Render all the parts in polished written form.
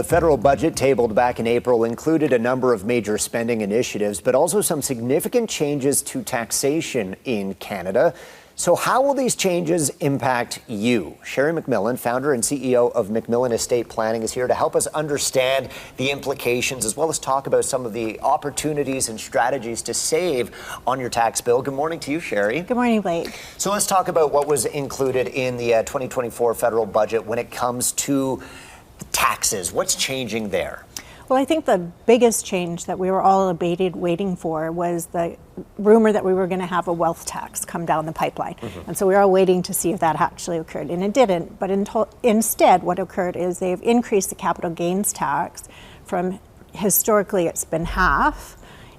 federal budget tabled back in April included a number of major spending initiatives, but also some significant changes to taxation in Canada. So how will these changes impact you? Sheri MacMillan, founder and CEO of MacMillan Estate Planning, is here to help us understand the implications as well as talk about some of the opportunities and strategies to save on your tax bill. Good morning to you, Sheri. Good morning, Blake. So let's talk about what was included in the 2024 federal budget when it comes to taxes. What's changing there? Well, I think the biggest change that we were all waiting for was the rumor that we were going to have a wealth tax come down the pipeline. And so we were all waiting to see if that actually occurred, and it didn't. But instead, what occurred is they've increased the capital gains tax from historically it's been half,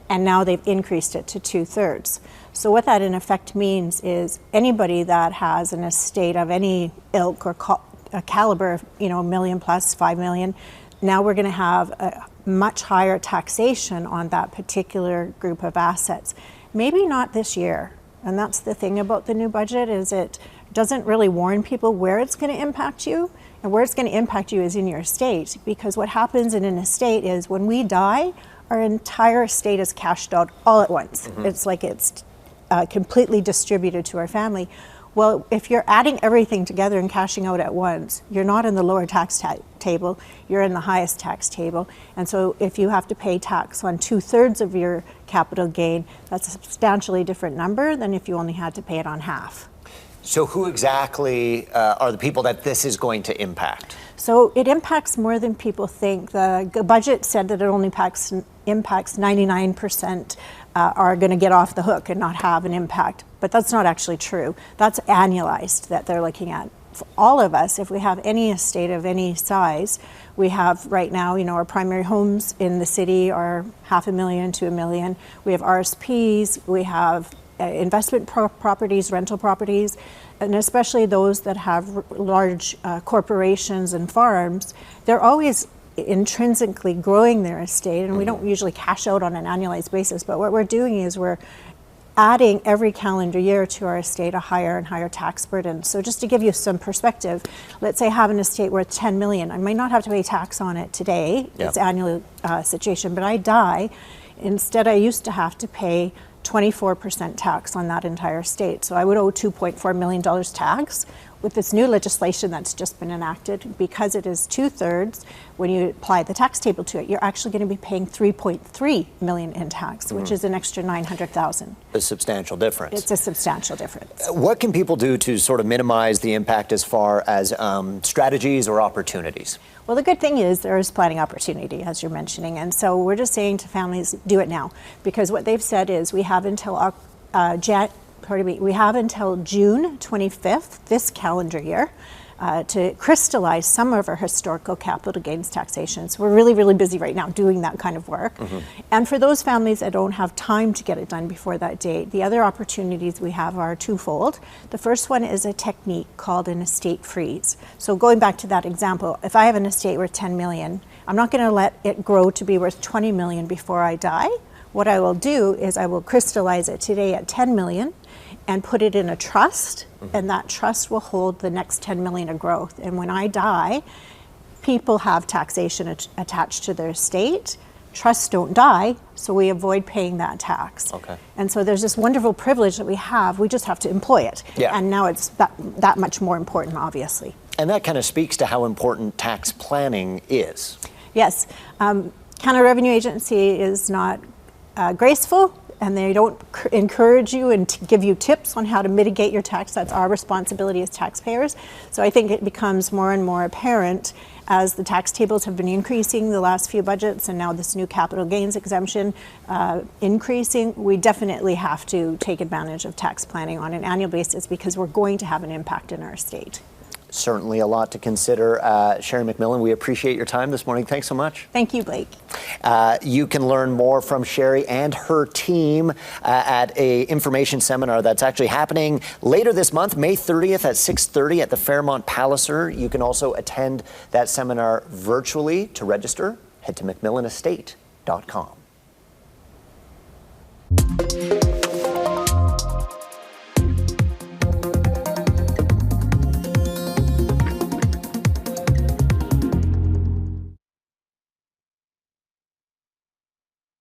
and now they've increased it to 2/3. So what that in effect means is anybody that has an estate of any ilk or a caliber of, $1 million plus, $5 million, now we're going to have a much higher taxation on that particular group of assets. Maybe not this year. And that's the thing about the new budget, is it doesn't really warn people where it's going to impact you. And where it's going to impact you is in your estate. Because what happens in an estate is when we die, our entire estate is cashed out all at once. It's like it's completely distributed to our family. Well, if you're adding everything together and cashing out at once, you're not in the lower tax table, you're in the highest tax table. And so if you have to pay tax on 2/3 of your capital gain, that's a substantially different number than if you only had to pay it on half. So who exactly are the people that this is going to impact? So it impacts more than people think. The budget said that it only impacts 99% are going to get off the hook and not have an impact. But that's not actually true. That's annualized that they're looking at. For all of us, if we have any estate of any size, we have right now, our primary homes in the city are $500,000 to $1 million. We have RSPs, we have investment properties, rental properties, and especially those that have large corporations and farms. They're always intrinsically growing their estate, and we don't usually cash out on an annualized basis, but what we're doing is we're adding every calendar year to our estate a higher and higher tax burden. So just to give you some perspective, let's say I have an estate worth $10 million. I might not have to pay tax on it today, it's annual situation, but I die. Instead, I used to have to pay 24% tax on that entire estate. So I would owe $2.4 million tax. With this new legislation that's just been enacted, because it is 2/3, when you apply the tax table to it, you're actually going to be paying $3.3 million in tax, which is an extra $900,000. A substantial difference. It's a substantial difference. What can people do to sort of minimize the impact as far as strategies or opportunities? Well, the good thing is there is planning opportunity, as you're mentioning, and so we're just saying to families, do it now, because what they've said is we have until we have until June 25th, this calendar year, to crystallize some of our historical capital gains taxation. So we're really, really busy right now doing that kind of work. And for those families that don't have time to get it done before that date, the other opportunities we have are twofold. The first one is a technique called an estate freeze. So going back to that example, if I have an estate worth $10 million, I'm not going to let it grow to be worth $20 million before I die. What I will do is I will crystallize it today at $10 million and put it in a trust, and that trust will hold the next $10 million of growth. And when I die, people have taxation attached to their estate. Trusts don't die, so we avoid paying that tax. And so there's this wonderful privilege that we have. We just have to employ it. And now it's that much more important, obviously. And that kind of speaks to how important tax planning is. Yes. Canada Revenue Agency is not graceful, and they don't encourage you and give you tips on how to mitigate your tax. That's our responsibility as taxpayers. So I think it becomes more and more apparent as the tax tables have been increasing the last few budgets, and now this new capital gains exemption increasing. We definitely have to take advantage of tax planning on an annual basis because we're going to have an impact in our state. Certainly a lot to consider. Sheri MacMillan, we appreciate your time this morning. Thanks so much. Thank you, Blake. You can learn more from Sheri and her team at an information seminar that's actually happening later this month, May 30th at 6:30 at the Fairmont Palliser. You can also attend that seminar virtually. To register, head to macmillanestate.com.